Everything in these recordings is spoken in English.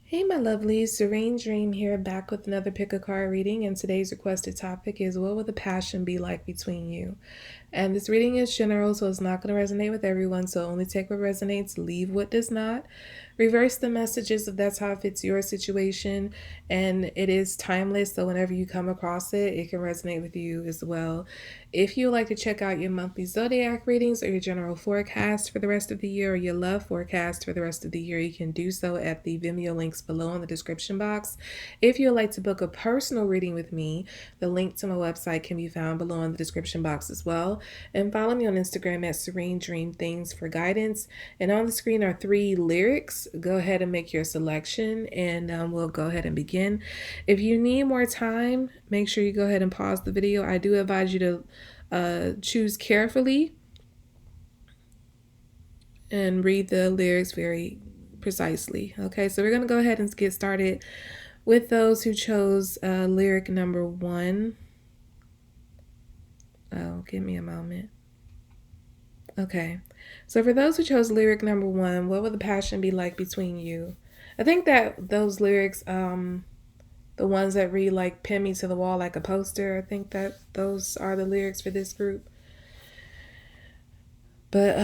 Hey, my lovely Serene Dream here, back with another pick a card reading. And today's requested topic is, what will the passion be like between you? And this reading is general, so it's not going to resonate with everyone. So only take what resonates, leave what does not. Reverse the messages if that's how it fits your situation. And it is timeless, so whenever you come across it, it can resonate with you as well. If you would like to check out your monthly Zodiac readings or your general forecast for the rest of the year, or your love forecast for the rest of the year, you can do so at the Vimeo links below in the description box. If you would like to book a personal reading with me, the link to my website can be found below in the description box as well. And follow me on Instagram at Serene Dream Things for guidance. And on the screen are 3 lyrics. Go ahead and make your selection, and we'll go ahead and begin. If you need more time, make sure you go ahead and pause the video. I do advise you to choose carefully and read the lyrics very precisely. Okay, so we're going to go ahead and get started with those who chose lyric number 1. Oh, give me a moment. Okay, so for those who chose lyric number 1, what will the passion be like between you? I think that those lyrics, the ones that read like "pin me to the wall like a poster," I think that those are the lyrics for this group. But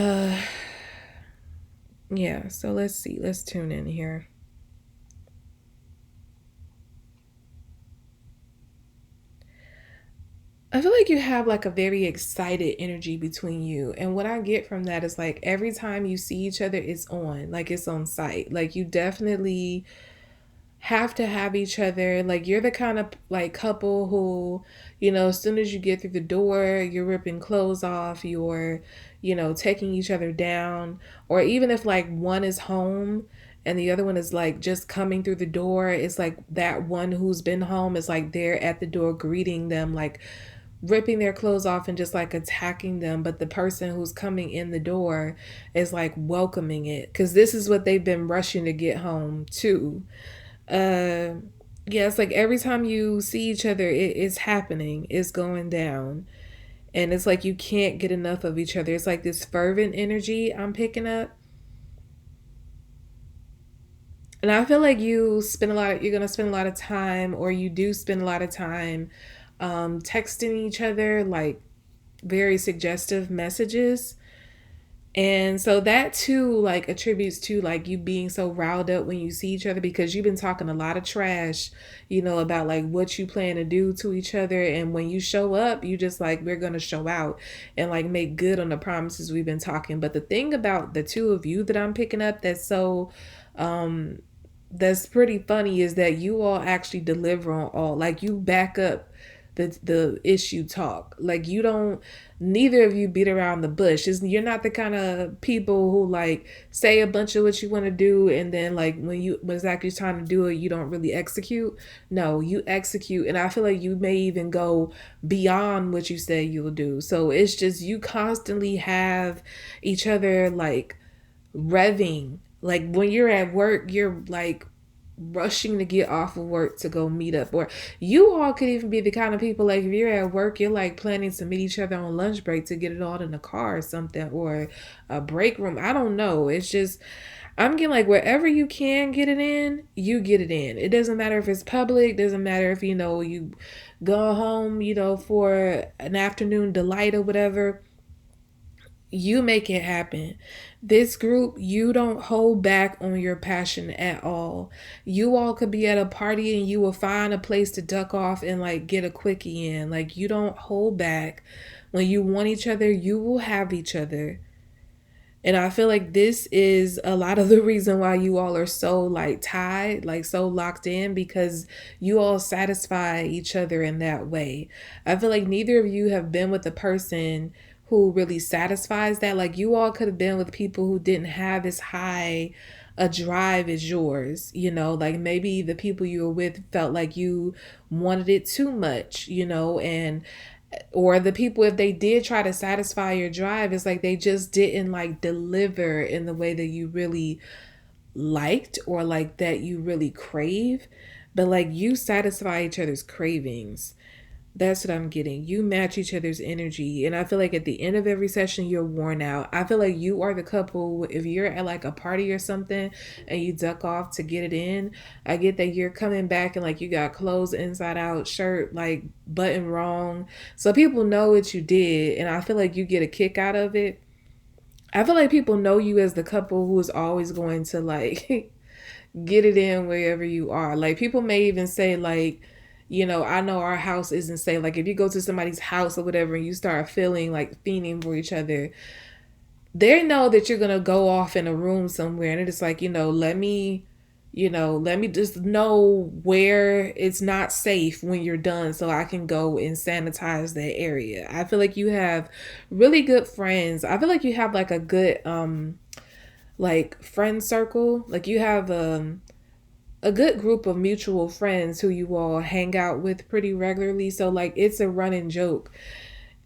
yeah, so let's see. Let's tune in here. I feel like you have like a very excited energy between you. And what I get from that is like every time you see each other, it's on, like it's on site. Like you definitely have to have each other. Like you're the kind of like couple who, as soon as you get through the door, you're ripping clothes off, you're, taking each other down. Or even if like one is home and the other one is like just coming through the door, it's like that one who's been home is like there at the door greeting them, like ripping their clothes off and just like attacking them, but the person who's coming in the door is like welcoming it because this is what they've been rushing to get home to. uh yeah, it's like every time you see each other, it's happening, it's going down, and it's like you can't get enough of each other. It's like this fervent energy I'm picking up. And I feel like you're gonna spend a lot of time, or you do spend a lot of time texting each other like very suggestive messages. And so that too like attributes to like you being so riled up when you see each other, because you've been talking a lot of trash, about like what you plan to do to each other. And when you show up, you just like, we're going to show out and like make good on the promises we've been talking. But the thing about the two of you that I'm picking up um that's pretty funny is that you all actually deliver on all. Like you back up the issue talk. Like you don't, neither of you beat around the bush. You're not the kind of people who like say a bunch of what you want to do, and then like when it's actually time to do it, you don't really execute. No, you execute, and I feel like you may even go beyond what you say you'll do. So it's just you constantly have each other like revving. Like when you're at work, you're like rushing to get off of work to go meet up. Or you all could even be the kind of people, like if you're at work, you're like planning to meet each other on lunch break to get it all in the car or something, or a break room. I don't know. It's just, I'm getting like wherever you can get it in, you get it in. It doesn't matter if it's public, doesn't matter if you go home, for an afternoon delight or whatever. You make it happen. This group, you don't hold back on your passion at all. You all could be at a party and you will find a place to duck off and like get a quickie in. Like you don't hold back. When you want each other, you will have each other. And I feel like this is a lot of the reason why you all are so like tied, like so locked in, because you all satisfy each other in that way. I feel like neither of you have been with a person who really satisfies that. Like you all could have been with people who didn't have as high a drive as yours, like maybe the people you were with felt like you wanted it too much, and or the people, if they did try to satisfy your drive, it's like they just didn't like deliver in the way that you really liked, or like that you really crave. But like you satisfy each other's cravings. That's what I'm getting. You match each other's energy. And I feel like at the end of every session, you're worn out. I feel like you are the couple, if you're at like a party or something and you duck off to get it in, I get that you're coming back and like you got clothes inside out, shirt like button wrong. So people know what you did. And I feel like you get a kick out of it. I feel like people know you as the couple who is always going to like get it in wherever you are. Like people may even say like, I know our house isn't safe. Like if you go to somebody's house or whatever and you start feeling like fiending for each other, they know that you're gonna go off in a room somewhere and it's like, let me just know where it's not safe when you're done so I can go and sanitize that area. I feel like you have really good friends. I feel like you have like a good like friend circle. Like you have a good group of mutual friends who you all hang out with pretty regularly. So like it's a running joke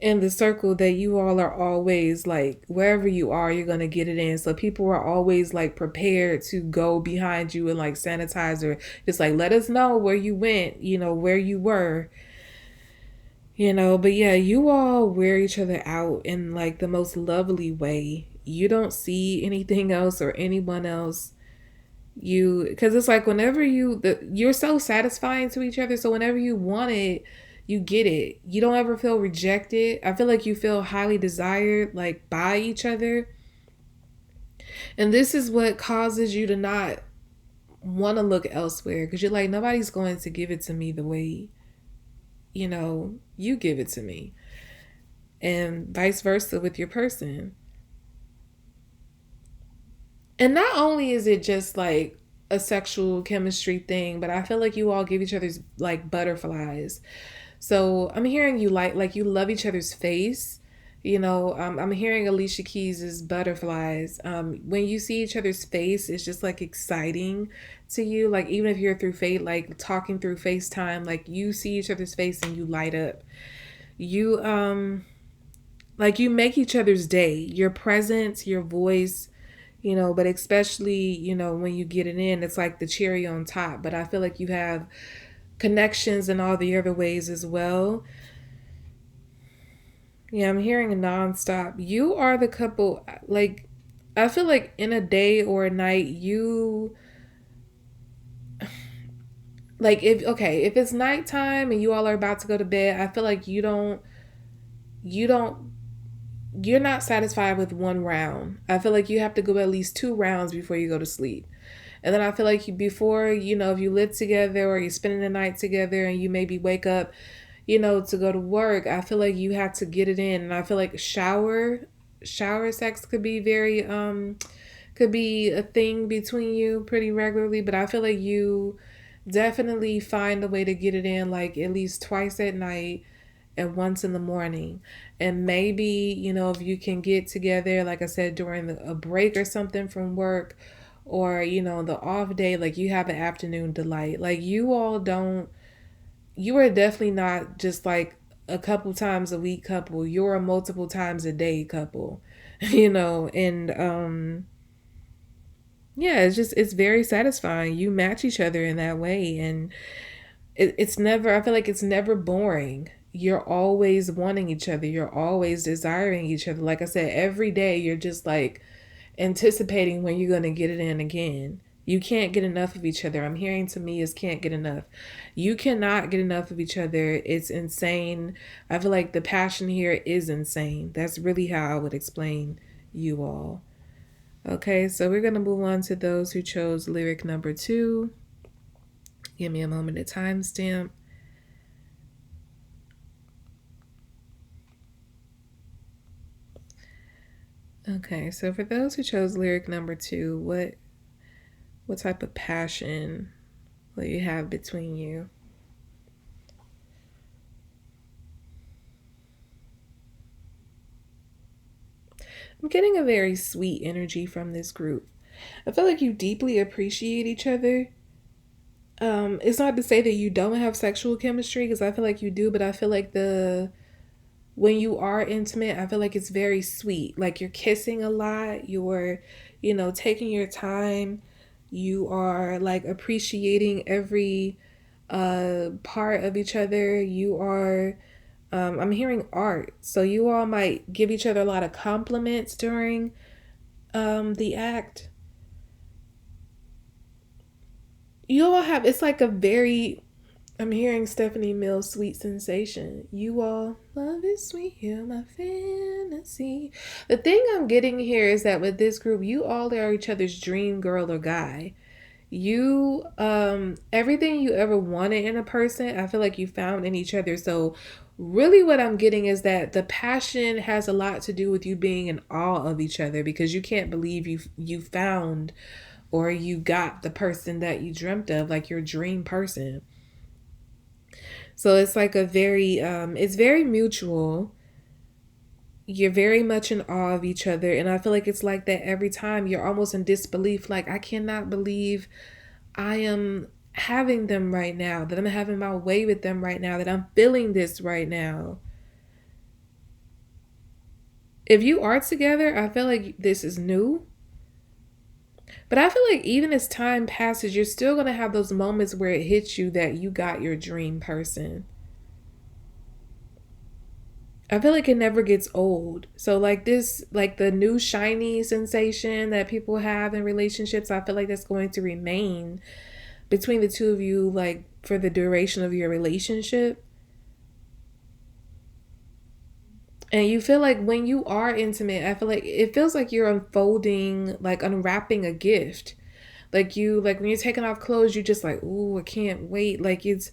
in the circle that you all are always like wherever you are, you're gonna get it in. So people are always like prepared to go behind you and like sanitize or just like let us know where you went, where you were. But yeah, you all wear each other out in like the most lovely way. You don't see anything else or anyone else because it's like whenever you're so satisfying to each other, so whenever you want it you get it. You don't ever feel rejected. I feel like you feel highly desired like by each other, and this is what causes you to not want to look elsewhere because you're like nobody's going to give it to me the way you give it to me, and vice versa with your person. And not only is it just like a sexual chemistry thing, but I feel like you all give each other's like butterflies. So I'm hearing you like you love each other's face. I'm hearing Alicia Keys's butterflies. When you see each other's face, it's just like exciting to you. Like even if you're through like talking through FaceTime, like you see each other's face and you light up. You like you make each other's day. Your presence, your voice, but especially, when you get it in, it's like the cherry on top. But I feel like you have connections in all the other ways as well. Yeah, I'm hearing a nonstop. You are the couple, like, I feel like in a day or a night, if it's nighttime and you all are about to go to bed, I feel like you don't, you're not satisfied with one round. I feel like you have to go at least two rounds before you go to sleep. And then I feel like before, if you live together or you're spending the night together and you maybe wake up, to go to work, I feel like you have to get it in. And I feel like shower sex could be a thing between you pretty regularly, but I feel like you definitely find a way to get it in like at least twice at night and once in the morning. And maybe, if you can get together, like I said, during a break or something from work or, the off day, like you have an afternoon delight. Like you are definitely not just like a couple times a week couple. You're a multiple times a day couple, and yeah, it's very satisfying. You match each other in that way, and it's never, I feel like it's never boring. You're always wanting each other. You're always desiring each other. Like I said, every day you're just like anticipating when you're going to get it in again. You can't get enough of each other. I'm hearing Tamia's can't get enough. You cannot get enough of each other. It's insane. I feel like the passion here is insane. That's really how I would explain you all. Okay, so we're going to move on to those who chose lyric number 2. Give me a moment to timestamp. Okay, so for those who chose lyric number 2, what type of passion will you have between you? I'm getting a very sweet energy from this group. I feel like you deeply appreciate each other. It's not to say that you don't have sexual chemistry because I feel like you do, but I feel like when you are intimate, I feel like it's very sweet. Like you're kissing a lot, you're, taking your time, you are like appreciating every part of each other. You are, I'm hearing art. So you all might give each other a lot of compliments during the act. You all have, it's like a very, I'm hearing Stephanie Mills' Sweet Sensation. You all, love is sweet, you're my fantasy. The thing I'm getting here is that with this group, you all are each other's dream girl or guy. You, everything you ever wanted in a person, I feel like you found in each other. So, really, what I'm getting is that the passion has a lot to do with you being in awe of each other because you can't believe you found or you got the person that you dreamt of, like your dream person. So it's like a very, it's very mutual. You're very much in awe of each other. And I feel like it's like that every time. You're almost in disbelief. Like, I cannot believe I am having them right now, that I'm having my way with them right now, that I'm feeling this right now. If you are together, I feel like this is new. But I feel like even as time passes, you're still going to have those moments where it hits you that you got your dream person. I feel like it never gets old. So like this, like the new shiny sensation that people have in relationships, I feel like that's going to remain between the two of you, like for the duration of your relationship. And you feel like when you are intimate, I feel like it feels like you're unfolding, like unwrapping a gift. Like you, like when you're taking off clothes, you're just like, ooh, I can't wait. Like it's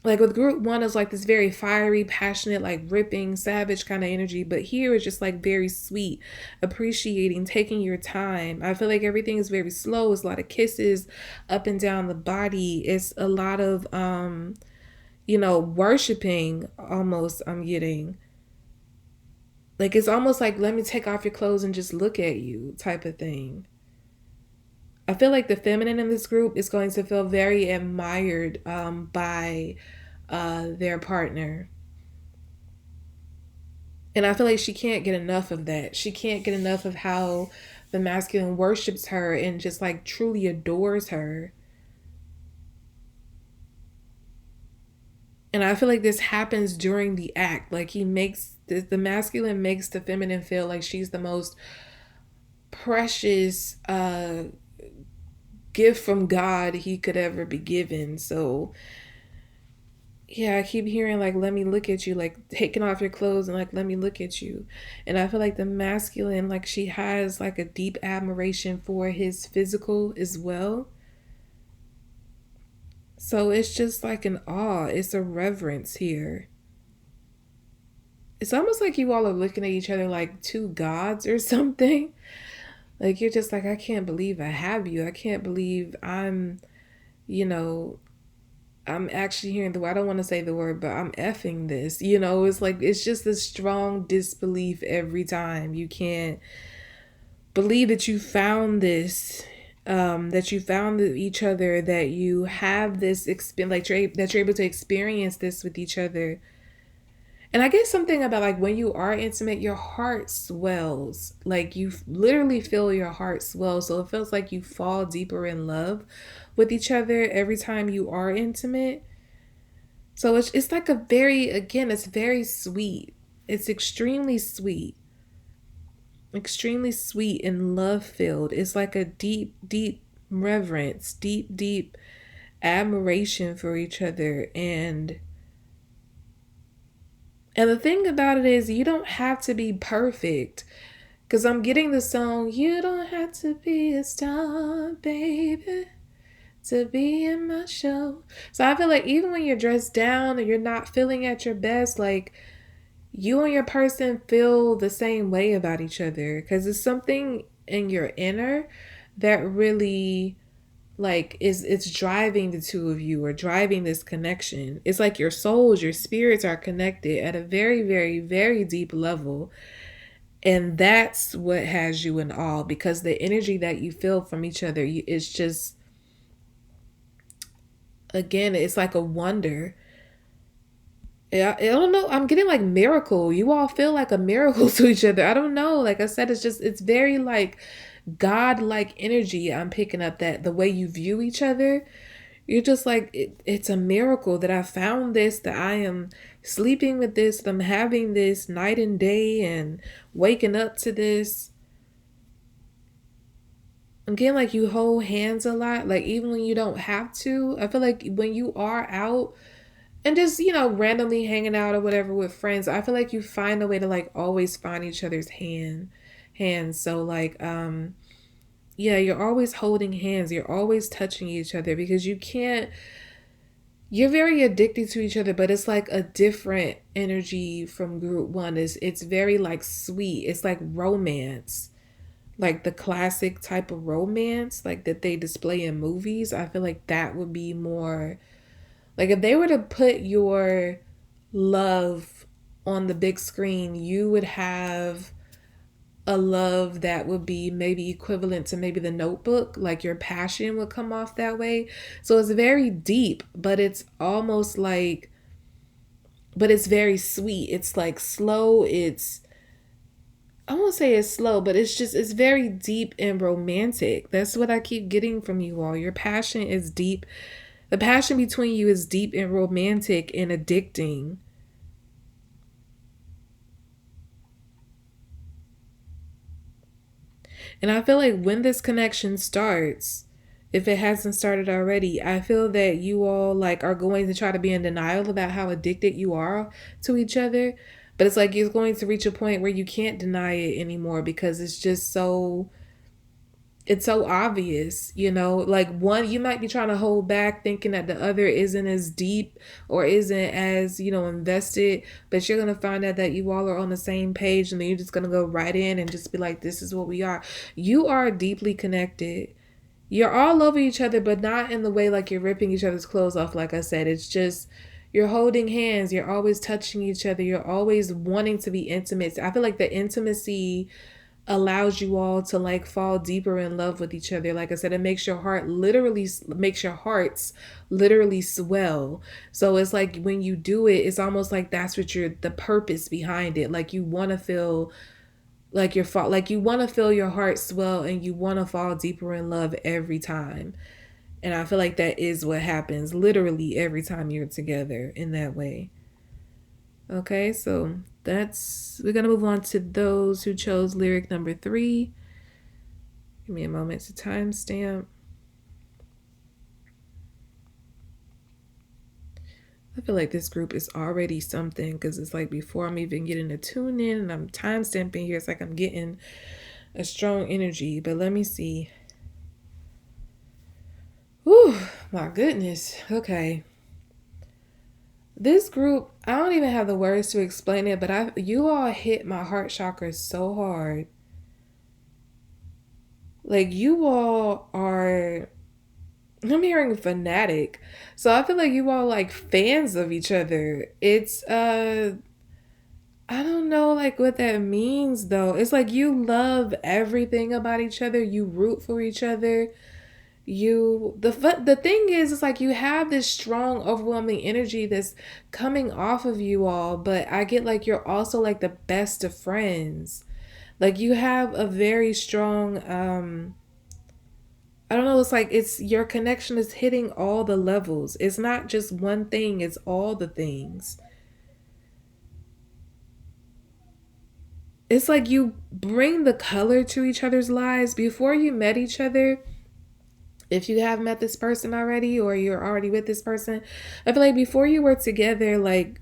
like with group one is like this very fiery, passionate, like ripping, savage kind of energy. But here is just like very sweet, appreciating, taking your time. I feel like everything is very slow. It's a lot of kisses up and down the body. It's a lot of worshiping almost I'm getting. Like it's almost like let me take off your clothes and just look at you type of thing. I feel like the feminine in this group is going to feel very admired by their partner. And I feel like she can't get enough of that. She can't get enough of how the masculine worships her and just like truly adores her. And I feel like this happens during the act. Like he makes the masculine makes the feminine feel like she's the most precious gift from God he could ever be given. So yeah, I keep hearing like let me look at you, like taking off your clothes and like let me look at you. And I feel like the masculine, like she has like a deep admiration for his physical as well. So it's just like an awe, it's a reverence here. It's almost like you all are looking at each other like two gods or something. Like you're just like, I can't believe I have you. I can't believe you know, I'm actually hearing the word, I don't want to say the word, but I'm effing this. It's like, it's just a strong disbelief every time. You can't believe that you found this, that you found each other, that you have this experience, like that you're able to experience this with each other. And I guess something about like when you are intimate, your heart swells. Like you literally feel your heart swell. So it feels like you fall deeper in love with each other every time you are intimate. So it's like a very, again, it's very sweet. It's extremely sweet and love filled. It's like a deep, deep reverence, deep, deep admiration for each other. And the thing about it is, you don't have to be perfect. Because I'm getting the song, you don't have to be a star, baby, to be in my show. So I feel like even when you're dressed down or you're not feeling at your best, like you and your person feel the same way about each other. Because it's something in your inner that really like it's driving the two of you or driving this connection. It's like your souls, your spirits are connected at a very, very, very deep level. And that's what has you in awe because the energy that you feel from each other is just, again, it's like a wonder. I don't know. I'm getting like miracle. You all feel like a miracle to each other. I don't know. Like I said, it's very like God-like energy. I'm picking up that the way you view each other, You're just like, it's a miracle that I found this, that I am sleeping with this, that I'm having this night and day and waking up to this. Again, like you hold hands a lot, like even when you don't have to. I feel like when you are out and just, randomly hanging out or whatever with friends, I feel like you find a way to like always find each other's hands. So like, yeah, you're always holding hands, you're always touching each other because you can't, you're very addicted to each other, but it's like a different energy from group one. It's very like sweet. It's like romance, like the classic type of romance like that they display in movies. I feel like that would be more like if they were to put your love on the big screen, you would have a love that would be maybe equivalent to maybe The Notebook, like your passion would come off that way. So it's very deep, but it's almost like, but it's very sweet. It's like slow. I won't say it's slow, but it's very deep and romantic. That's what I keep getting from you all. Your passion is deep. The passion between you is deep and romantic and addicting. And I feel like when this connection starts, if it hasn't started already, I feel that you all like are going to try to be in denial about how addicted you are to each other. But it's like you're going to reach a point where you can't deny it anymore because it's so obvious, like one you might be trying to hold back thinking that the other isn't as deep or isn't as, invested, but you're going to find out that you all are on the same page and then you're just going to go right in and just be like, this is what we are. You are deeply connected. You're all over each other, but not in the way like you're ripping each other's clothes off. Like I said, it's just you're holding hands, you're always touching each other, you're always wanting to be intimate. I feel like the intimacy allows you all to like fall deeper in love with each other. Like I said, it makes your hearts literally swell. So it's like when you do it, it's almost like that's what you're the purpose behind it. Like you want to feel like you want to feel your heart swell and you want to fall deeper in love every time. And I feel like that is what happens literally every time you're together in that way. Okay, so we're gonna move on to those who chose lyric number 3. Give me a moment to timestamp. I feel like this group is already something because it's like before I'm even getting to tune in and I'm timestamping here, it's like I'm getting a strong energy. But let me see. Whew, my goodness. Okay. This group, I don't even have the words to explain it, but you all hit my heart chakra so hard. Like you all are, I'm hearing fanatic. So I feel like you all like fans of each other. It's I don't know like what that means though. It's like you love everything about each other. You root for each other. The thing is it's like you have this strong overwhelming energy that's coming off of you all, but I get like you're also like the best of friends. Like you have a very strong I don't know, it's like it's your connection is hitting all the levels. It's not just one thing, it's all the things. It's like you bring the color to each other's lives before you met each other. If you have met this person already or you're already with this person, I feel like before you were together, like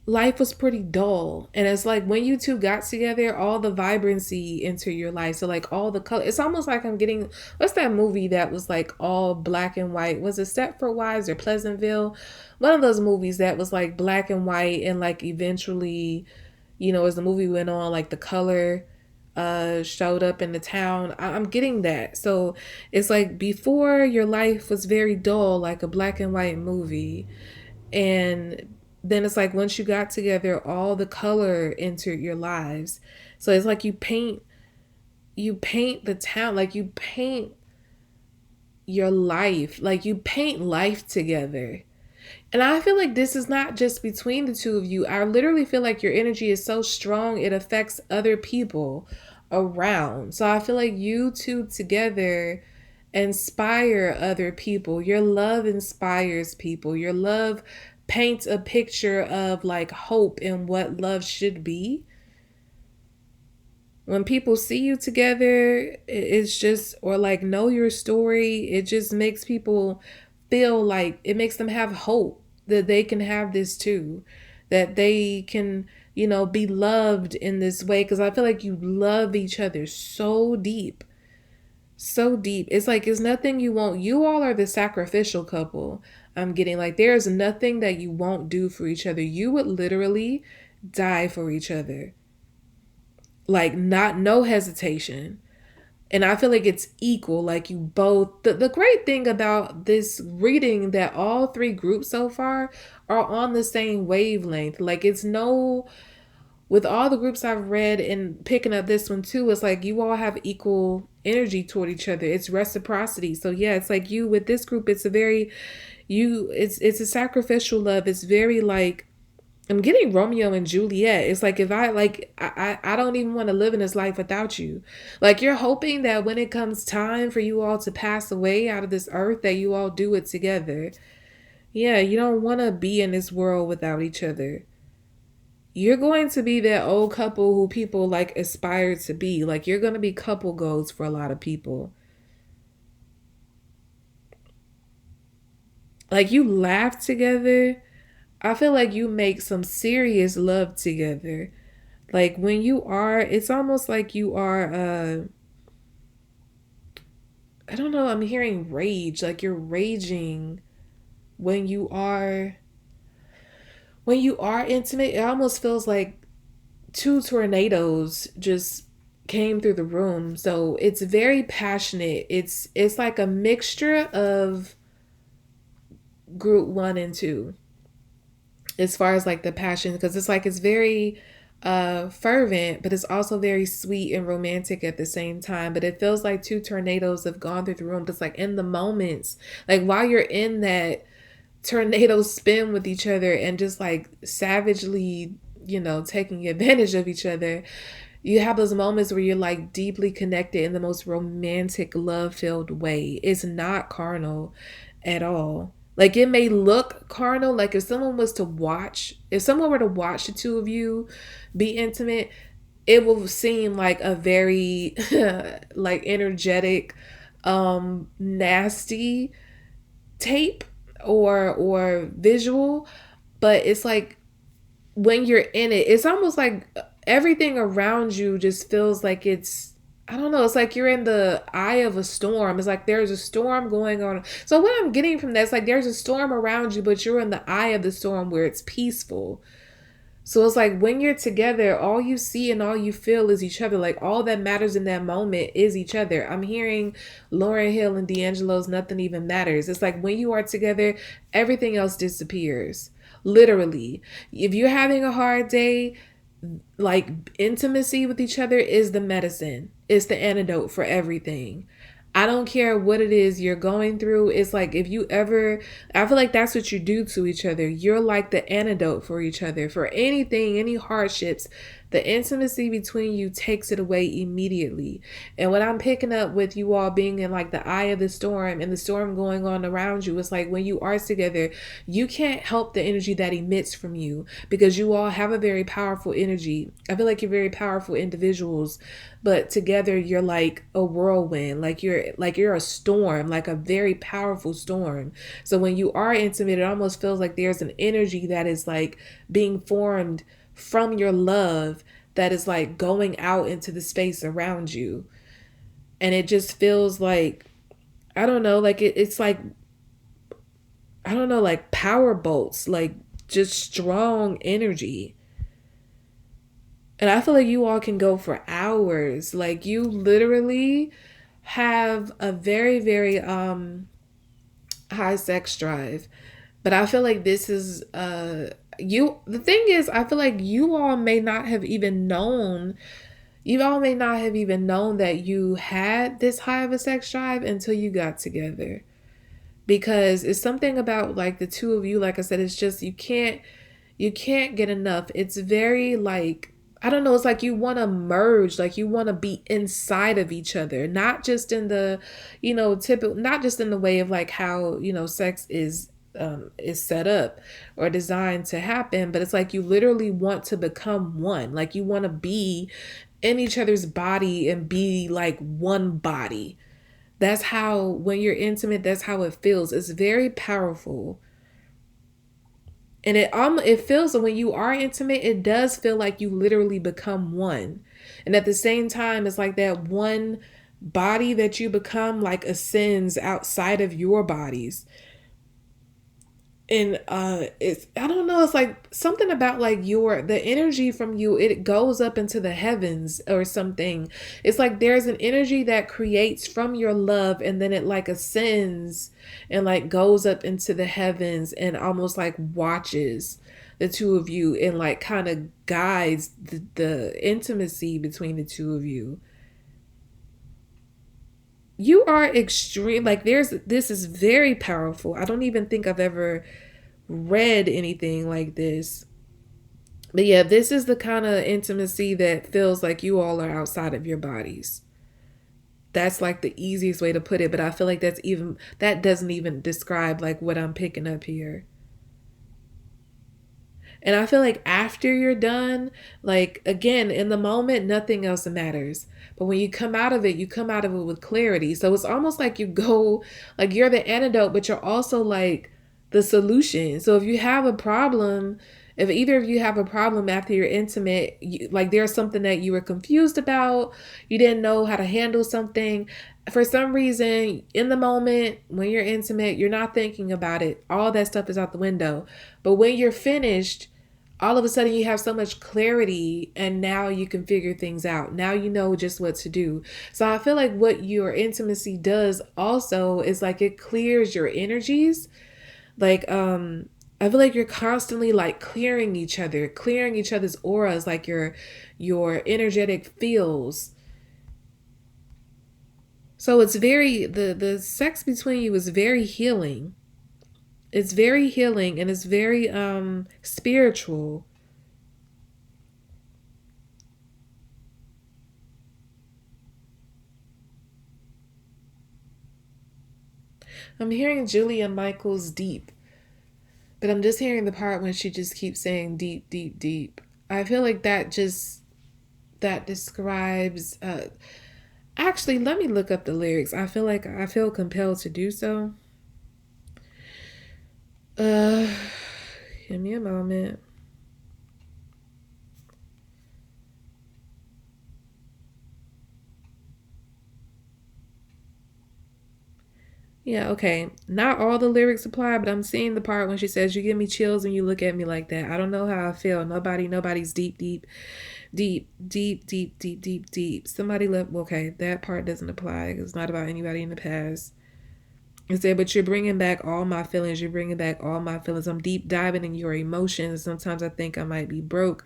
life was pretty dull. And it's like when you two got together, all the vibrancy into your life. So like all the color, it's almost like I'm getting, what's that movie that was like all black and white? Was it Stepford Wives or Pleasantville? One of those movies that was like black and white and like eventually, as the movie went on, like the color showed up in the town. I'm getting that. So it's like before your life was very dull, like a black and white movie. And then it's like once you got together, all the color entered your lives. So it's like you paint the town, like you paint your life, like you paint life together. And I feel like this is not just between the two of you. I literally feel like your energy is so strong it affects other people around. So I feel like you two together inspire other people. Your love inspires people. Your love paints a picture of like hope and what love should be. When people see you together, it's just, or like know your story, it just makes people feel like it makes them have hope that they can have this too, that they can, be loved in this way. Because I feel like you love each other so deep, so deep. It's like, it's nothing you won't, you all are the sacrificial couple. I'm getting like, there's nothing that you won't do for each other. You would literally die for each other, like not no hesitation. And I feel like it's equal, like you both, the great thing about this reading, that all three groups so far are on the same wavelength. Like it's no, with all the groups I've read and picking up this one too, it's like you all have equal energy toward each other. It's reciprocity. So yeah, it's like you with this group, it's a very, it's a sacrificial love. It's very like, I'm getting Romeo and Juliet. It's like, if I like, I don't even want to live in this life without you. Like you're hoping that when it comes time for you all to pass away out of this earth, that you all do it together. Yeah, you don't want to be in this world without each other. You're going to be that old couple who people like aspire to be. Like you're going to be couple goals for a lot of people. Like you laugh together. I feel like you make some serious love together. Like when you are, it's almost like you are, I don't know, I'm hearing rage. Like you're raging when you are, when you are intimate. It almost feels like two tornadoes just came through the room. So it's very passionate. It's like a mixture of group 1 and 2 as far as like the passion, because it's like it's very fervent, but it's also very sweet and romantic at the same time. But it feels like two tornadoes have gone through the room. It's like in the moments, like while you're in that tornado spin with each other and just like savagely, taking advantage of each other, you have those moments where you're like deeply connected in the most romantic, love filled way. It's not carnal at all. Like it may look carnal, like if someone were to watch the two of you be intimate, it will seem like a very like energetic, nasty tape or visual. But it's like when you're in it, it's almost like everything around you just feels like it's, I don't know, it's like you're in the eye of a storm. It's like there's a storm going on. So what I'm getting from that is like there's a storm around you, but you're in the eye of the storm where it's peaceful. So it's like when you're together, all you see and all you feel is each other. Like all that matters in that moment is each other. I'm hearing Lauryn Hill and D'Angelo's Nothing Even Matters. It's like when you are together, everything else disappears. Literally. If you're having a hard day, like intimacy with each other is the medicine. It's the antidote for everything. I don't care what it is you're going through. It's like if you ever, I feel like that's what you do to each other. You're like the antidote for each other. For anything, any hardships, the intimacy between you takes it away immediately. And what I'm picking up with you all being in like the eye of the storm and the storm going on around you, it's like when you are together, you can't help the energy that emits from you because you all have a very powerful energy. I feel like you're very powerful individuals, but together you're like a whirlwind, like you're a storm, like a very powerful storm. So when you are intimate, it almost feels like there's an energy that is like being formed from your love that is like going out into the space around you. And it just feels like, I don't know, like it's like, I don't know, like power bolts, like just strong energy. And I feel like you all can go for hours. Like you literally have a very, very high sex drive. But I feel like this is you, the thing is, I feel like you all may not have even known, that you had this high of a sex drive until you got together. Because it's something about like the two of you, like I said, it's just you can't get enough. It's very like I don't know, it's like you want to merge, like you want to be inside of each other, not just in the, typical, not just in the way of like how, sex is set up or designed to happen, but it's like you literally want to become one. Like you want to be in each other's body and be like one body. That's how, when you're intimate, that's how it feels. It's very powerful. And it feels, when you are intimate, it does feel like you literally become one. And at the same time, it's like that one body that you become like ascends outside of your bodies. And it's, I don't know, it's like something about like the energy from you, it goes up into the heavens or something. It's like there's an energy that creates from your love, and then it like ascends and like goes up into the heavens and almost like watches the two of you and like kind of guides the intimacy between the two of you. You are extreme, like this is very powerful. I don't even think I've ever read anything like this. But yeah, this is the kind of intimacy that feels like you all are outside of your bodies. That's like the easiest way to put it, but I feel like that doesn't even describe like what I'm picking up here. And I feel like after you're done, like again, in the moment, nothing else matters. But when you come out of it, you come out of it with clarity. So it's almost like you go, like you're the antidote, but you're also like the solution. So if you have a problem, if either of you have a problem after you're intimate, like there's something that you were confused about, you didn't know how to handle something. For some reason, in the moment, when you're intimate, you're not thinking about it. All that stuff is out the window. But when you're finished, all of a sudden you have so much clarity, and now you can figure things out. Now you know just what to do. So I feel like what your intimacy does also is like it clears your energies. Like I feel like you're constantly like clearing each other's auras, like your energetic fields. So it's very, the sex between you is very healing. It's very healing, and it's very spiritual. I'm hearing Julia Michaels deep, but I'm just hearing the part when she just keeps saying deep, deep, deep. I feel like that describes actually, let me look up the lyrics. I feel compelled to do so. Uh Give me a moment. Yeah, okay. Not all the lyrics apply, but I'm seeing the part when she says, "You give me chills when you look at me like that. I don't know how I feel. Nobody's deep, deep, deep, deep, deep, deep, deep, deep." Somebody left. Okay, that part doesn't apply. It's not about anybody in the past. It said, "But you're bringing back all my feelings. You're bringing back all my feelings. I'm deep diving in your emotions. Sometimes I think I might be broke,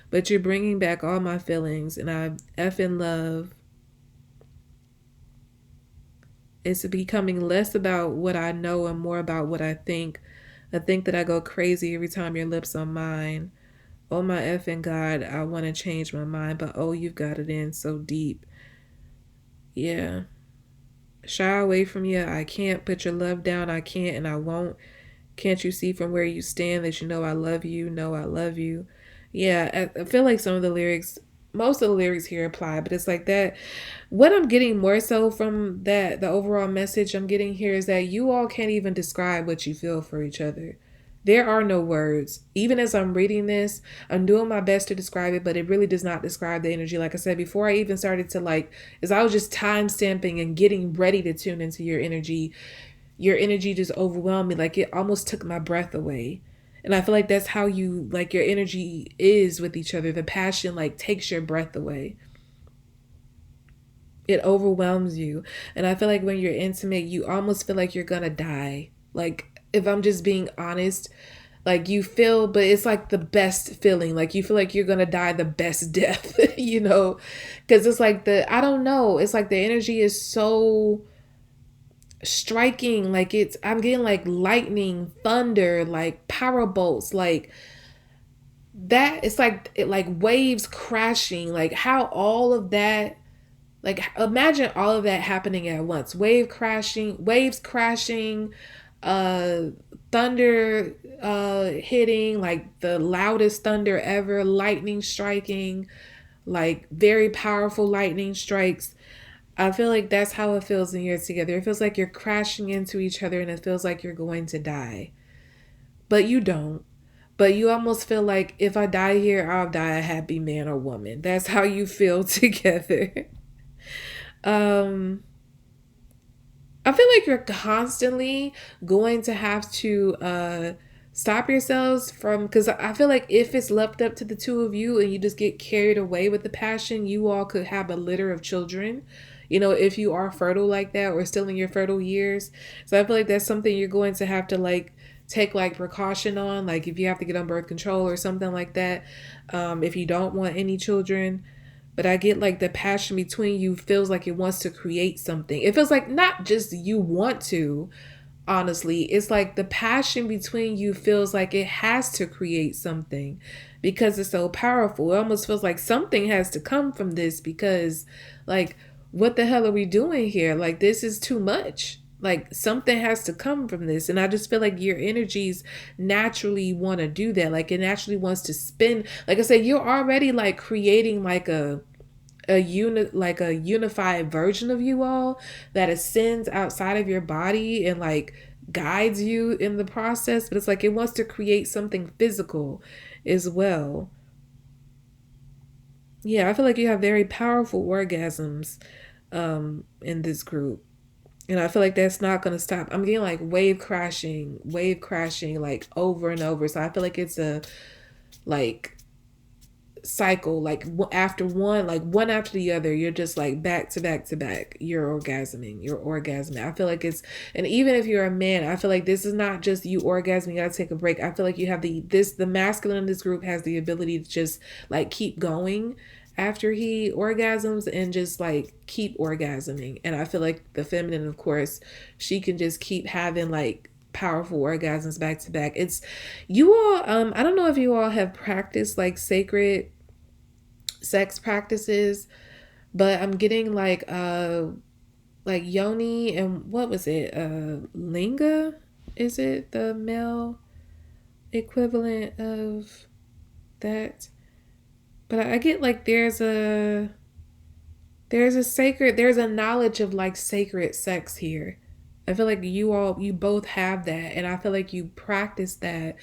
but you're bringing back all my feelings, and I effing love. It's becoming less about what I know and more about what I think. I think that I go crazy every time your lips on mine. Oh my effing God, I want to change my mind, but oh, you've got it in so deep. Yeah. Shy away from you. I can't put your love down. I can't and I won't. Can't you see from where you stand that you know I love you? Know I love you. Yeah, I feel like some of the lyrics, most of the lyrics here apply, but it's like that. What I'm getting more so from that, the overall message I'm getting here is that you all can't even describe what you feel for each other. There are no words. Even as I'm reading this, I'm doing my best to describe it, but it really does not describe the energy. Like I said, before I even started to like, as I was just time stamping and getting ready to tune into your energy just overwhelmed me. Like it almost took my breath away. And I feel like that's how you, like your energy is with each other. The passion like takes your breath away. It overwhelms you. And I feel like when you're intimate, you almost feel like you're gonna die. Like, if I'm just being honest, like you feel, but it's like the best feeling. Like you feel like you're gonna die the best death, you know? Because it's like I don't know, it's like the energy is so striking. Like I'm getting like lightning, thunder, like power bolts, like that it's like it like waves crashing, like how all of that, like imagine all of that happening at once. Waves crashing, uh thunder hitting, like the loudest thunder ever, lightning striking, like very powerful lightning strikes. I feel like that's how it feels when you're together. It feels like you're crashing into each other and it feels like you're going to die. But you don't. But you almost feel like if I die here, I'll die a happy man or woman. That's how you feel together. um I feel like you're constantly going to have to stop yourselves from, because I feel like if it's left up to the two of you and you just get carried away with the passion, you all could have a litter of children. You know, if you are fertile like that or still in your fertile years. So I feel like that's something you're going to have to like take like precaution on, like if you have to get on birth control or something like that, if you don't want any children. But I get like the passion between you feels like it wants to create something. It feels like not just you want to, honestly. It's like the passion between you feels like it has to create something because it's so powerful. It almost feels like something has to come from this because, like, what the hell are we doing here? Like, this is too much. Like, something has to come from this. And I just feel like your energies naturally want to do that. Like, it naturally wants to spin. Like I said, you're already like creating like a unified version of you all that ascends outside of your body and like guides you in the process, but it's like it wants to create something physical as well. Yeah, I feel like you have very powerful orgasms in this group, and I feel like that's not going to stop. I'm getting like wave crashing like over and over, so I feel like it's a like cycle, like after one, like one after the other, you're just like back to back to back, you're orgasming. I feel like it's, and even if you're a man, I feel like this is not just you orgasming, you gotta take a break. I feel like you have the masculine in this group has the ability to just like keep going after he orgasms and just like keep orgasming. And I feel like the feminine, of course, she can just keep having like powerful orgasms back to back. It's you all, I don't know if you all have practiced like sacred sex practices, but I'm getting like yoni and what was it? Linga? Is it the male equivalent of that? But I get like there's a knowledge of like sacred sex here. I feel like you both have that, and I feel like you practice that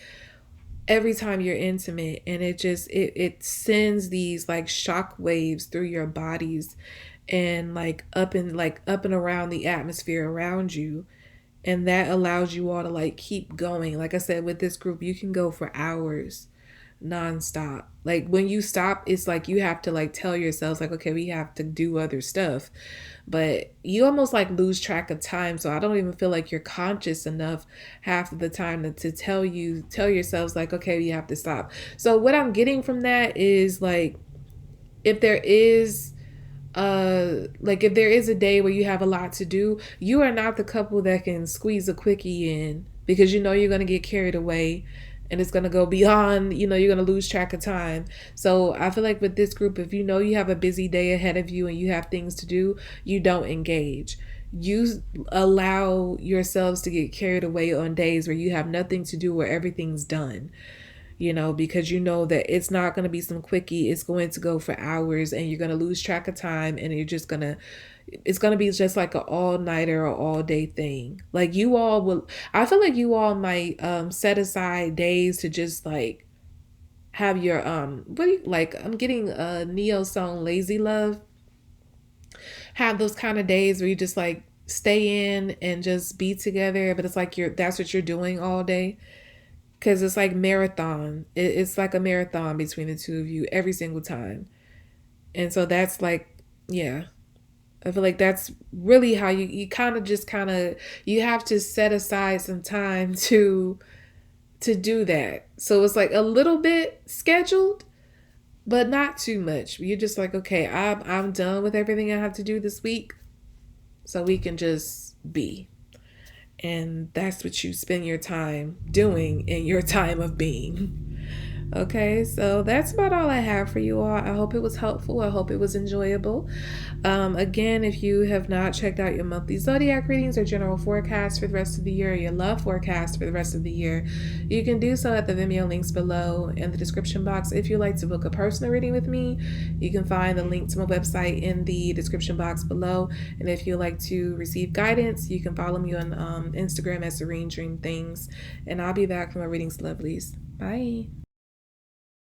every time you're intimate, and it sends these like shock waves through your bodies and like up and around the atmosphere around you, and that allows you all to like keep going. Like I said, with this group you can go for hours nonstop. Like when you stop, it's like you have to like tell yourselves like, okay, we have to do other stuff, but you almost like lose track of time. So I don't even feel like you're conscious enough half of the time to tell yourselves like, okay, we have to stop. So what I'm getting from that is like, if there is if there is a day where you have a lot to do, you are not the couple that can squeeze a quickie in because you know you're going to get carried away and it's going to go beyond, you're going to lose track of time. So I feel like with this group, if you know you have a busy day ahead of you and you have things to do, you don't engage. You allow yourselves to get carried away on days where you have nothing to do, where everything's done, because you know that it's not going to be some quickie. It's going to go for hours and you're going to lose track of time, and it's going to be just like an all-nighter or all-day thing. Like you all will, I feel like you all might set aside days to just like have your what do you like, I'm getting a Neo song Lazy Love. Have those kind of days where you just like stay in and just be together, but it's like that's what you're doing all day, because it's like marathon. It's like a marathon between the two of you every single time. And so that's like, yeah, I feel like that's really how you kind of you have to set aside some time to do that. So it's like a little bit scheduled, but not too much. You're just like, okay, I'm done with everything I have to do this week, so we can just be. And that's what you spend your time doing in your time of being. Okay, so that's about all I have for you all. I hope it was helpful. I hope it was enjoyable. Again, if you have not checked out your monthly zodiac readings or general forecast for the rest of the year, or your love forecast for the rest of the year, you can do so at the Vimeo links below in the description box. If you'd like to book a personal reading with me, you can find the link to my website in the description box below. And if you'd like to receive guidance, you can follow me on Instagram at Serene Dream Things. And I'll be back for my readings, lovelies. Bye.